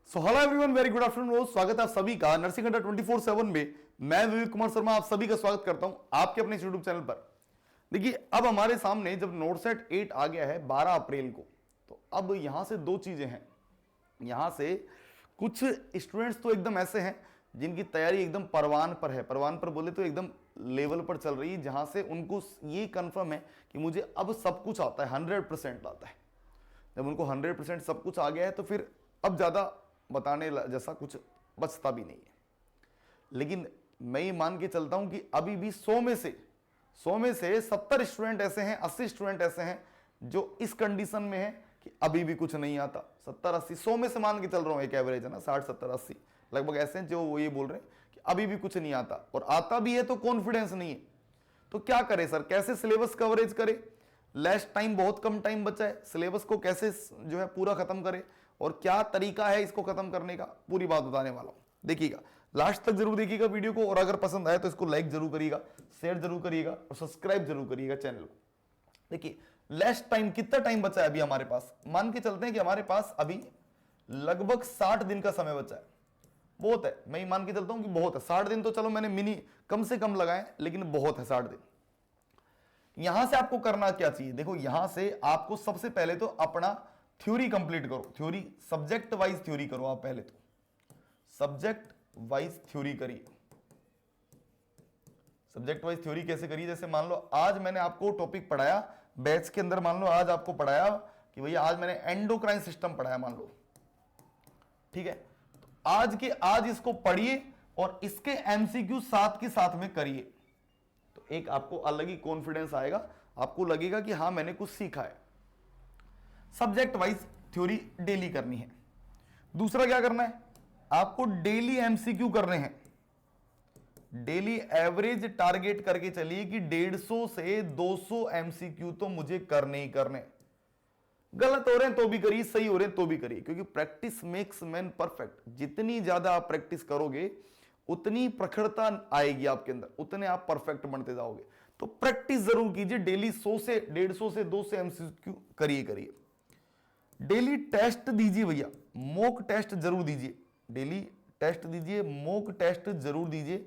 So hello everyone, very good afternoon. स्वागत है आप सभी का नर्सिंग अड्डा 24/7 में। मैं विवेक कुमार शर्मा आप सभी का स्वागत करता हूं आपके अपने यूट्यूब चैनल पर। देखिए, अब हमारे सामने जब नोटसेट 8 आ गया है 12 अप्रैल को, तो अब यहां से दो चीजें हैं। यहां से कुछ स्टूडेंट्स तो एकदम ऐसे हैं जिनकी तैयारी एकदम परवान पर है। परवान पर बोले तो एकदम लेवल पर चल रही है, जहां से उनको ये कंफर्म है कि मुझे अब सब कुछ आता है, 100% आता है। जब उनको 100% सब कुछ आ गया है तो फिर अब ज्यादा बताने जैसा कुछ बचता भी नहीं है। लेकिन मैं ये मान के चलता हूं कि अभी भी 100 में से 70 स्टूडेंट ऐसे हैं, 80 स्टूडेंट ऐसे हैं जो इस कंडीशन में हैं कि अभी भी कुछ नहीं आता। 70-80, 100 में से मान के चल रहा हूं, एक एवरेज है ना, 60-70-80 लगभग ऐसे हैं जो वो ये बोल रहे हैं कि अभी भी कुछ नहीं आता। और आता भी है तो कॉन्फिडेंस नहीं है। तो क्या करे सर, कैसे सिलेबस कवरेज करे? लेस टाइम, बहुत कम टाइम बचा है, सिलेबस को कैसे जो है पूरा खत्म करे और क्या तरीका है इसको खत्म करने का, पूरी बात बताने वाला हूं। देखिएगा, लास्ट तक जरूर देखिएगा वीडियो को, और अगर पसंद आए तो इसको लाइक जरूर करिएगा, शेयर जरूर करिएगा और सब्सक्राइब जरूर करिएगा चैनल को। देखिए, लेस टाइम, कितना टाइम बचा है अभी हमारे पास? मान के चलते हैं कि हमारे पास अभी लगभग 60 दिन का समय बचा है। बहुत है, मैं मान के चलता हूं कि बहुत है 60 दिन। तो चलो मैंने मिनी कम से कम लगाए, लेकिन बहुत है 60 दिन। यहां से आपको करना क्या चाहिए? देखो, यहां से आपको सबसे पहले तो अपना थ्योरी कंप्लीट करो। थ्योरी, सब्जेक्ट वाइज थ्योरी करो। आप पहले तो सब्जेक्ट वाइज थ्योरी करिए। सब्जेक्ट वाइज थ्योरी कैसे करिए? जैसे मान लो आज मैंने आपको टॉपिक पढ़ाया बैच के अंदर, मान लो आज आपको पढ़ाया कि भैया आज मैंने एंडोक्राइन सिस्टम पढ़ाया, मान लो, ठीक है। तो आज इसको पढ़िए और इसके एमसीक्यू साथ के साथ में करिए। तो एक आपको अलग ही कॉन्फिडेंस आएगा, आपको लगेगा कि हाँ मैंने कुछ सीखा है। सब्जेक्ट वाइज थ्योरी डेली करनी है। दूसरा क्या करना है? आपको डेली एमसीक्यू करने हैं। डेली एवरेज टारगेट करके चलिए कि 150 से 200 एमसीक्यू तो मुझे करने ही करने। गलत हो रहे हैं तो भी करिए, सही हो रहे हैं तो भी करिए, क्योंकि प्रैक्टिस मेक्स मैन परफेक्ट। जितनी ज्यादा आप प्रैक्टिस करोगे उतनी प्रखरता आएगी आपके अंदर, उतने आप परफेक्ट बनते जाओगे। तो प्रैक्टिस जरूर कीजिए। डेली 100 से 150 से 200 एमसीक्यू करिए। डेली टेस्ट दीजिए भैया, मॉक टेस्ट जरूर दीजिए। डेली टेस्ट दीजिए, मॉक टेस्ट जरूर दीजिए,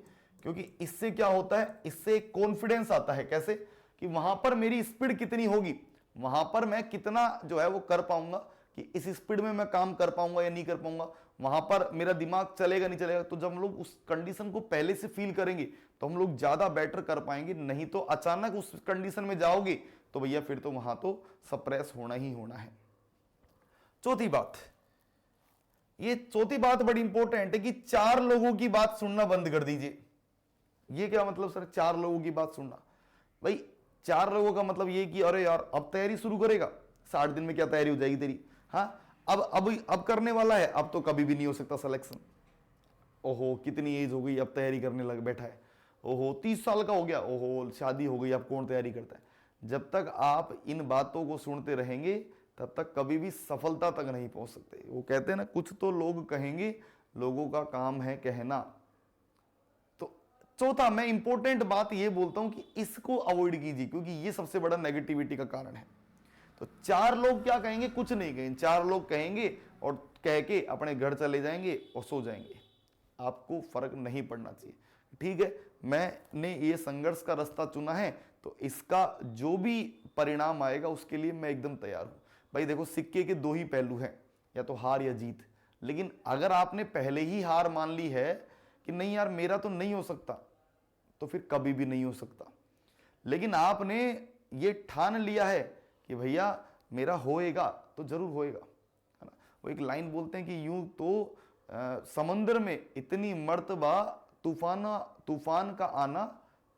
क्योंकि इससे क्या होता है, इससे कॉन्फिडेंस आता है। कैसे? कि वहां पर मेरी स्पीड कितनी होगी, वहां पर मैं कितना जो है वो कर पाऊंगा, कि इस स्पीड में मैं काम कर पाऊंगा या नहीं कर पाऊंगा, वहां पर मेरा दिमाग चलेगा नहीं चलेगा। तो जब हम लोग उस कंडीशन को पहले से फील करेंगे तो हम लोग ज्यादा बेटर कर पाएंगे। नहीं तो अचानक उस कंडीशन में जाओगे तो भैया फिर तो वहां तो सप्रेस होना ही होना है। चौथी बात, ये चौथी बात बड़ी इंपॉर्टेंट है कि 4 लोगों की बात सुनना बंद कर दीजिए। ये क्या मतलब सर, 4 लोगों की बात सुनना? भाई 4 लोगों का मतलब ये कि अरे यार अब तैयारी शुरू करेगा, 60 दिन में क्या तैयारी हो जाएगी तेरी? हाँ, अब करने वाला है, अब तो कभी भी नहीं हो सकता सिलेक्शन। ओहो कितनी एज हो गई, अब तैयारी करने लग बैठा है। ओहो 30 साल का हो गया, ओहो शादी हो गई, अब कौन तैयारी करता है? जब तक आप इन बातों को सुनते रहेंगे तब तक कभी भी सफलता तक नहीं पहुंच सकते। वो कहते हैं ना, कुछ तो लोग कहेंगे, लोगों का काम है कहना। तो चौथा, मैं इंपॉर्टेंट बात ये बोलता हूं कि इसको अवॉइड कीजिए, क्योंकि ये सबसे बड़ा नेगेटिविटी का कारण है। तो 4 लोग क्या कहेंगे? कुछ नहीं कहेंगे। 4 लोग कहेंगे और कह के अपने घर चले जाएंगे और सो जाएंगे। आपको फर्क नहीं पड़ना चाहिए, ठीक है। मैंने ये संघर्ष का रास्ता चुना है, तो इसका जो भी परिणाम आएगा उसके लिए मैं एकदम तैयार हूं। भाई देखो, सिक्के के 2 ही पहलू हैं, या तो हार या जीत। लेकिन अगर आपने पहले ही हार मान ली है कि नहीं यार मेरा तो नहीं हो सकता, तो फिर कभी भी नहीं हो सकता। लेकिन आपने ये ठान लिया है कि भैया मेरा होएगा तो जरूर होएगा, है ना। वो एक लाइन बोलते हैं कि यूं तो समुद्र में इतनी मर्तबा तूफान का आना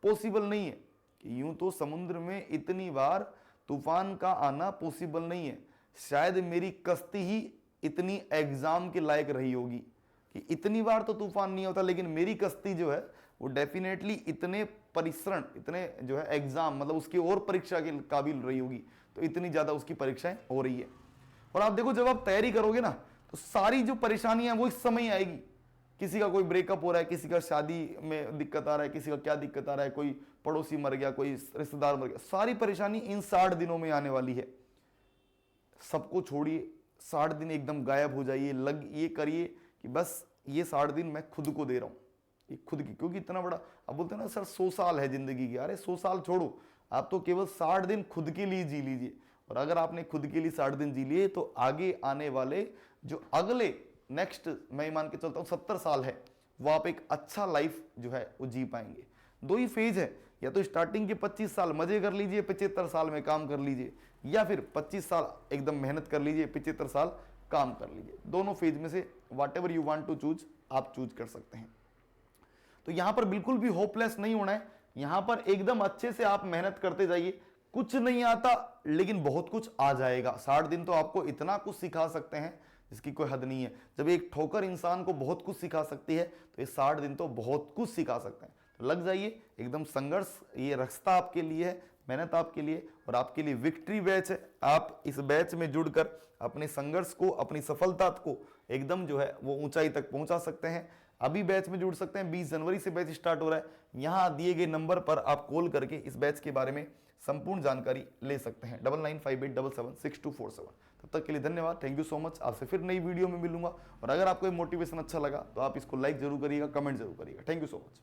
पॉसिबल नहीं है, कि यूं तो समुद्र में इतनी बार तूफान का आना पॉसिबल नहीं है। शायद मेरी कश्ती ही इतनी एग्जाम के लायक रही होगी कि इतनी बार तो तूफान नहीं होता, लेकिन मेरी कश्ती जो है वो डेफिनेटली इतने परिश्रम, इतने जो है एग्जाम, मतलब उसकी और परीक्षा के काबिल रही होगी। तो इतनी ज्यादा उसकी परीक्षाएं हो रही है। और आप देखो, जब आप तैयारी करोगे ना, तो सारी जो परेशानियां वो इस समय आएगी। किसी का कोई ब्रेकअप हो रहा है, किसी का शादी में दिक्कत आ रहा है, किसी का क्या दिक्कत आ रहा है, कोई पड़ोसी मर गया, कोई रिश्तेदार मर गया, सारी परेशानी इन 60 दिनों में आने वाली है। सबको छोड़िए, 60 दिन एकदम गायब हो जाइए, लग ये करिए कि बस ये 60 दिन मैं खुद को दे रहा हूँ, ये खुद की, क्योंकि इतना बड़ा अब बोलते हैं ना सर 100 साल है जिंदगी की, अरे 100 साल छोड़ो, आप तो केवल 60 दिन खुद के लिए जी लीजिए। और अगर आपने खुद के लिए 60 दिन जी लिए तो आगे आने वाले जो अगले नेक्स्ट मैं मान के चलता हूँ 70 साल है, वो आप एक अच्छा लाइफ जो है वो जी पाएंगे। दो ही फेज है, या तो स्टार्टिंग के 25 साल मजे कर लीजिए, 75 साल में काम कर लीजिए, या फिर 25 साल एकदम मेहनत कर लीजिए, 75 साल काम कर लीजिए। दोनों फेज में से whatever you want to choose आप चूज कर सकते हैं। तो यहां पर बिल्कुल भी होपलेस नहीं होना है, यहां पर एकदम अच्छे से आप मेहनत करते जाइए। कुछ नहीं आता लेकिन बहुत कुछ आ जाएगा। 60 दिन तो आपको इतना कुछ सिखा सकते हैं जिसकी कोई हद नहीं है। जब एक ठोकर इंसान को बहुत कुछ सिखा सकती है तो ये 60 दिन तो बहुत कुछ सिखा सकते हैं। तो लग जाइए एकदम, संघर्ष ये रास्ता आपके लिए है, मेहनत आपके लिए, और आपके लिए विक्ट्री बैच है। आप इस बैच में जुड़कर अपने संघर्ष को, अपनी सफलता को एकदम जो है वो ऊंचाई तक पहुंचा सकते हैं। अभी बैच में जुड़ सकते हैं, 20 जनवरी से बैच स्टार्ट हो रहा है। यहां दिए गए नंबर पर आप कॉल करके इस बैच के बारे में संपूर्ण जानकारी ले सकते हैं, 9958776247। तब तक के लिए धन्यवाद, थैंक यू सो मच। आपसे फिर नई वीडियो में मिलूंगा। और अगर आपको ये मोटिवेशन अच्छा लगा तो आप इसको लाइक जरूर करिएगा, कमेंट जरूर करिएगा। Thank you so much.